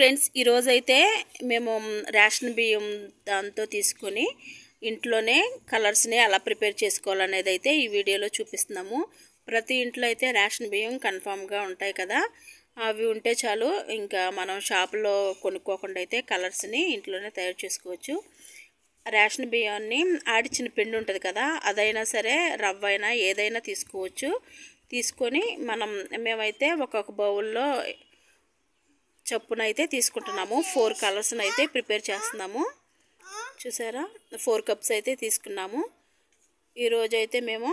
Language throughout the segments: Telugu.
ఫ్రెండ్స్ ఈ రోజు అయితే మేము రేషన్ బియ్యం దాంతో తీసుకొని ఇంట్లోనే కలర్స్ ని ఎలా ప్రిపేర్ చేసుకోవాలనేది అయితే ఈ వీడియోలో చూపిస్తున్నాము. ప్రతి ఇంట్లో అయితే రేషన్ బియ్యం కన్ఫర్మ్ గా ఉంటాయి కదా, అవి ఉంటే చాలు ఇంకా మనం షాప్ లో కొనుక్కోకుండా అయితే కలర్స్ ని ఇంట్లోనే తయారు చేసుకోవచ్చు. రేషన్ బియ్యాన్ని ఆడిచిన పిండి ఉంటుంది కదా, అదైనా సరే రవ్వ అయినా ఏదైనా తీసుకోవచ్చు. తీసుకొని మేమైతే ఒక్కొక్క బౌల్లో చప్పున అయితే తీసుకుంటున్నాము. 4 కలర్స్ అయితే ప్రిపేర్ చేస్తున్నాము. చూసారా 4 కప్స్ అయితే తీసుకున్నాము. ఈ రోజు అయితే మేము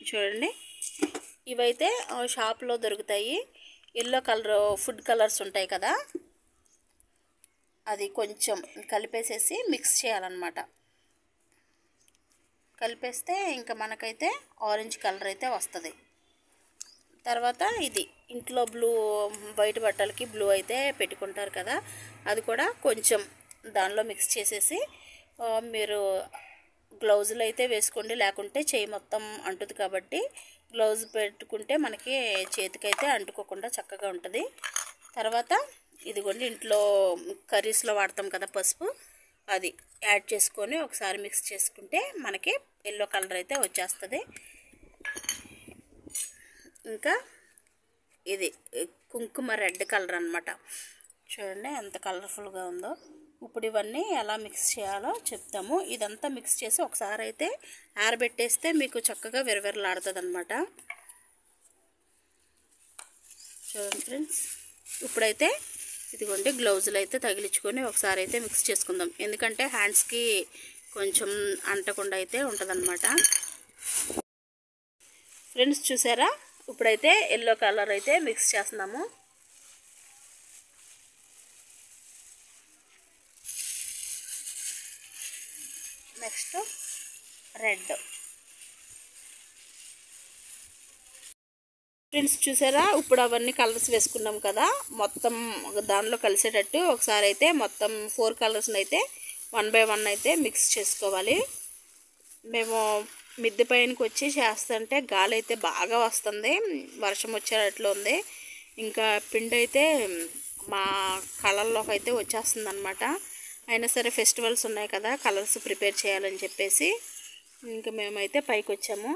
చూడండి ఇవైతే షాప్ లో దొరుకుతాయి. yellow కలర్ ఫుడ్ కలర్స్ ఉంటాయి కదా, అది కొంచెం కలిపేసేసి మిక్స్ చేయాలన్నమాట. కలిపేస్తే ఇంకా మనకైతే ఆరెంజ్ కలర్ అయితే వస్తుంది. తర్వాత ఇది ఇంట్లో బ్లూ వైట్ బట్టలకి బ్లూ అయితే పెట్టుకుంటారు కదా, అది కూడా కొంచెం దానిలో మిక్స్ చేసేసి మీరు గ్లౌజులు అయితే వేసుకోండి, లేకుంటే చేయి మొత్తం అంటుది కాబట్టి గ్లౌజ్ పెట్టుకుంటే మనకి చేతికైతే అంటుకోకుండా చక్కగా ఉంటుంది. తర్వాత ఇదిగోండి ఇంట్లో కర్రీస్లో వాడతాం కదా పసుపు, అది యాడ్ చేసుకొని ఒకసారి మిక్స్ చేసుకుంటే మనకి ఎల్లో కలర్ అయితే వచ్చేస్తుంది. ఇంకా ఇది కుంకుమ రెడ్ కలర్ అన్నమాట. చూడండి ఎంత కలర్ఫుల్గా ఉందో. ఇప్పుడు ఇవన్నీ ఎలా మిక్స్ చేయాలో చెప్తాము. ఇదంతా మిక్స్ చేసి ఒకసారి అయితే ఆరబెట్టేస్తే మీకు చక్కగా విరవిరలాడుతుంది అన్నమాట. చూడండి ఫ్రెండ్స్, ఇప్పుడైతే ఇదిగోండి గ్లౌజులు అయితే తగిలించుకొని ఒకసారి అయితే మిక్స్ చేసుకుందాం, ఎందుకంటే హ్యాండ్స్కి కొంచెం అంటకుండా అయితే ఉంటుందన్నమాట. ఫ్రెండ్స్ చూసారా, ఇప్పుడైతే ఎల్లో కలర్ అయితే మిక్స్ చేస్తున్నాము. Next red. ఫ్రెండ్స్ చూసారా, ఇప్పుడు అవన్నీ కలర్స్ వేసుకున్నాం కదా, మొత్తం దానిలో కలిసేటట్టు ఒకసారి అయితే మొత్తం 4 కలర్స్ని అయితే 1 by 1 అయితే మిక్స్ చేసుకోవాలి. మేము మిద్దె పైనకి వచ్చి చేస్తుంటే గాలి అయితే బాగా వస్తుంది, వర్షం వచ్చేటట్లు ఉంది. ఇంకా పిండి అయితే మా కళ్ళల్లోకి అయితే వచ్చేస్తుంది అనమాట. అయినా సరే ఫెస్టివల్స్ ఉన్నాయి కదా, కలర్స్ ప్రిపేర్ చేయాలని చెప్పేసి ఇంకా మేమైతే పైకి వచ్చాము.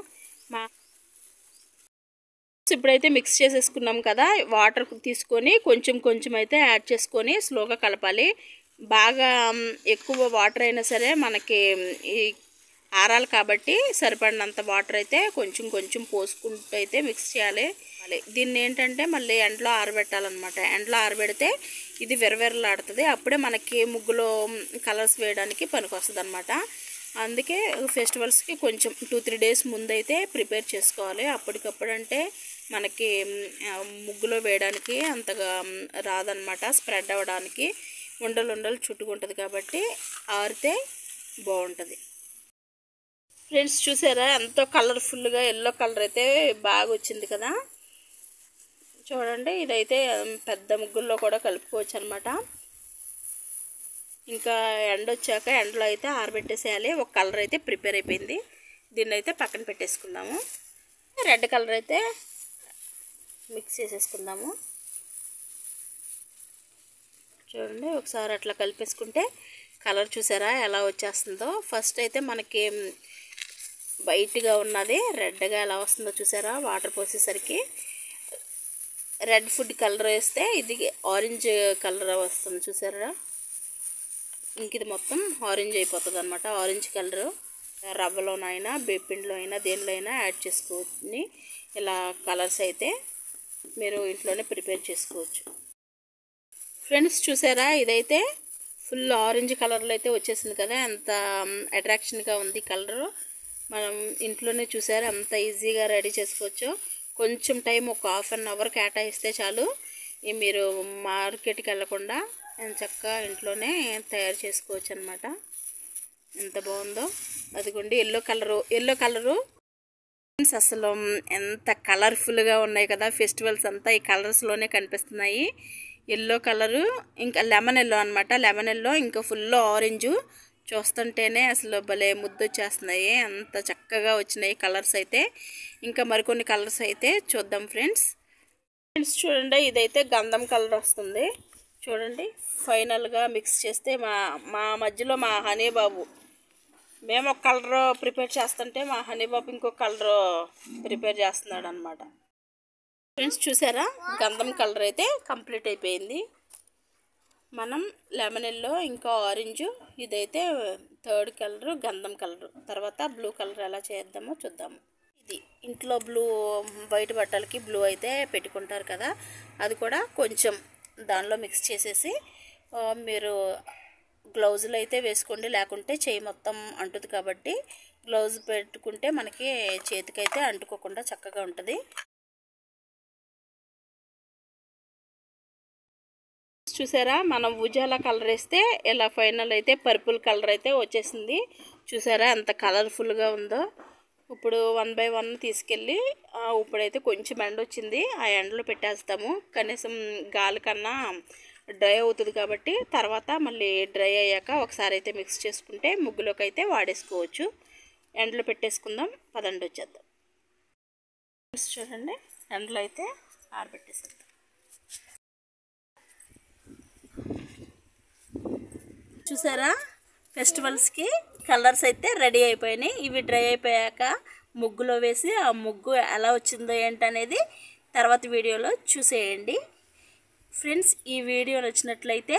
ఇప్పుడైతే మిక్స్ చేసేసుకున్నాం కదా, వాటర్ తీసుకొని కొంచెం కొంచెం అయితే యాడ్ చేసుకొని స్లోగా కలపాలి. బాగా ఎక్కువ వాటర్ అయినా సరే మనకి ఈ ఆరాలి కాబట్టి సరిపడినంత వాటర్ అయితే కొంచెం కొంచెం పోసుకుంటూ అయితే మిక్స్ చేయాలి. దీన్ని ఏంటంటే మళ్ళీ ఎండలో ఆరబెట్టాలన్నమాట. ఎండలో ఆరబెడితే ఇది విరవిరలాడుతుంది, అప్పుడే మనకి ముగ్గులో కలర్స్ వేయడానికి పనికొస్తుంది అనమాట. అందుకే ఫెస్టివల్స్కి కొంచెం 2-3 days ముందైతే ప్రిపేర్ చేసుకోవాలి. అప్పటికప్పుడు అంటే మనకి ముగ్గులో వేయడానికి అంతగా రాదనమాట, స్ప్రెడ్ అవ్వడానికి ఉండలు ఉండలు చుట్టుకుంటుంది కాబట్టి ఆరితే బాగుంటుంది. ఫ్రెండ్స్ చూసారా ఎంతో కలర్ఫుల్గా ఎల్లో కలర్ అయితే బాగా వచ్చింది కదా. చూడండి ఇదైతే పెద్ద ముగ్గుల్లో కూడా కలుపుకోవచ్చు అనమాట. ఇంకా ఎండ వచ్చాక ఎండలో అయితే ఆరబెట్టేసేయాలి. ఒక కలర్ అయితే ప్రిపేర్ అయిపోయింది, దీన్ని అయితే పక్కన పెట్టేసుకుందాము. రెడ్ కలర్ అయితే మిక్స్ చేసేసుకుందాము. చూడండి ఒకసారి అట్లా కలిపేసుకుంటే కలర్ చూసారా ఎలా వచ్చేస్తుందో. ఫస్ట్ అయితే మనకి వైట్గా ఉన్నది రెడ్గా ఎలా వస్తుందో చూసారా, వాటర్ పోసేసరికి రెడ్ ఫుడ్ కలర్ వేస్తే ఇది ఆరెంజ్ కలర్ వస్తుంది చూసారా. ఇంక ఇది మొత్తం ఆరెంజ్ అయిపోతుంది అనమాట. ఆరెంజ్ కలరు రవ్వలోనైనా బేపిండిలో అయినా దేనిలో అయినా యాడ్ చేసుకొని ఇలా కలర్స్ అయితే మీరు ఇంట్లోనే ప్రిపేర్ చేసుకోవచ్చు. ఫ్రెండ్స్ చూసారా, ఇదైతే ఫుల్ ఆరెంజ్ కలర్లో అయితే వచ్చేసింది కదా, ఎంత అట్రాక్షన్గా ఉంది కలరు. మనం ఇంట్లోనే చూసారా ఎంత ఈజీగా రెడీ చేసుకోవచ్చు. కొంచెం టైం ఒక 1/2 hour కేటాయిస్తే చాలు, మీరు మార్కెట్కి వెళ్ళకుండా చక్కగా ఇంట్లోనే తయారు చేసుకోవచ్చు అనమాట. ఎంత బాగుందో. అదిగోండి ఎల్లో కలరు అసలు ఎంత కలర్ఫుల్గా ఉన్నాయి కదా. ఫెస్టివల్స్ అంతా ఈ కలర్స్లోనే కనిపిస్తున్నాయి. ఎల్లో కలరు ఇంకా లెమన్ ఎల్లో అనమాట. లెమన్ ఎల్లో ఇంకా ఫుల్ ఆరెంజు చూస్తుంటేనే అసలు భలే ముద్దు వచ్చేస్తున్నాయి, అంత చక్కగా వచ్చినాయి కలర్స్ అయితే. ఇంకా మరికొన్ని కలర్స్ అయితే చూద్దాం ఫ్రెండ్స్. చూడండి ఇదైతే గంధం కలర్ వస్తుంది. చూడండి ఫైనల్గా మిక్స్ చేస్తే మా మధ్యలో మా హనీ బాబు, మేము ఒక కలర్ ప్రిపేర్ చేస్తుంటే మా హనీ బాబు ఇంకో కలర్ ప్రిపేర్ చేస్తున్నాడు అనమాట. ఫ్రెండ్స్ చూసారా, గంధం కలర్ అయితే కంప్లీట్ అయిపోయింది. మనం లెమన్ ఎల్లో ఇంకా ఆరెంజ్, ఇదైతే థర్డ్ కలర్ గంధం కలర్. తర్వాత బ్లూ కలర్ ఎలా చేద్దామో చూద్దాము. ఇది ఇంట్లో బ్లూ, వైట్ బట్టలకి బ్లూ అయితే పెట్టుకుంటారు కదా, అది కూడా కొంచెం దానిలో మిక్స్ చేసేసి మీరు గ్లౌజులు అయితే వేసుకోండి, లేకుంటే చేయి మొత్తం అంటుది కాబట్టి గ్లౌజ్ పెట్టుకుంటే మనకి చేతికైతే అంటుకోకుండా చక్కగా ఉంటుంది. చూసారా, మనం ఉజాలా కలర్ వేస్తే ఇలా ఫైనల్ అయితే పర్పుల్ కలర్ అయితే వచ్చేసింది. చూసారా ఎంత కలర్ఫుల్గా ఉందో. ఇప్పుడు 1 బై 1 తీసుకెళ్ళి ఇప్పుడైతే కొంచెం ఎండ వచ్చింది, ఆ ఎండలో పెట్టేస్తాము. కనీసం గాలి కన్నా డ్రై అవుతుంది కాబట్టి తర్వాత మళ్ళీ డ్రై అయ్యాక ఒకసారి అయితే మిక్స్ చేసుకుంటే ముగ్గులోకి అయితే వాడేసుకోవచ్చు. ఎండలో పెట్టేసుకుందాం, పదండి వచ్చేద్దాం. చూడండి ఎండలో అయితే ఆరబెట్టేసేద్దాం. చూసారా, ఫెస్టివల్స్కి కలర్స్ అయితే రెడీ అయిపోయినాయి. ఇవి డ్రై అయిపోయాక ముగ్గులో వేసి ఆ ముగ్గు ఎలా వచ్చిందో ఏంటనేది తర్వాత వీడియోలో చూసేయండి. ఫ్రెండ్స్, ఈ వీడియో నచ్చినట్లయితే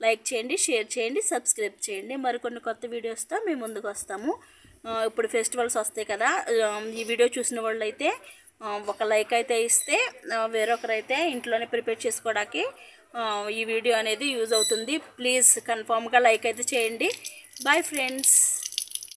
లైక్ చేయండి, షేర్ చేయండి, సబ్స్క్రైబ్ చేయండి. మరికొన్ని కొత్త వీడియోస్తో మేము ముందుకు వస్తాము. ఇప్పుడు ఫెస్టివల్స్ వస్తాయి కదా, ఈ వీడియో చూసిన వాళ్ళు అయితే ఒక లైక్ అయితే ఇస్తే వేరొకరైతే ఇంట్లోనే ప్రిపేర్ చేసుకోవడానికి ఈ వీడియో అనేది యూజ్ అవుతుంది. ప్లీజ్ కన్ఫామ్గా లైక్ అయితే చేయండి. Bye friends.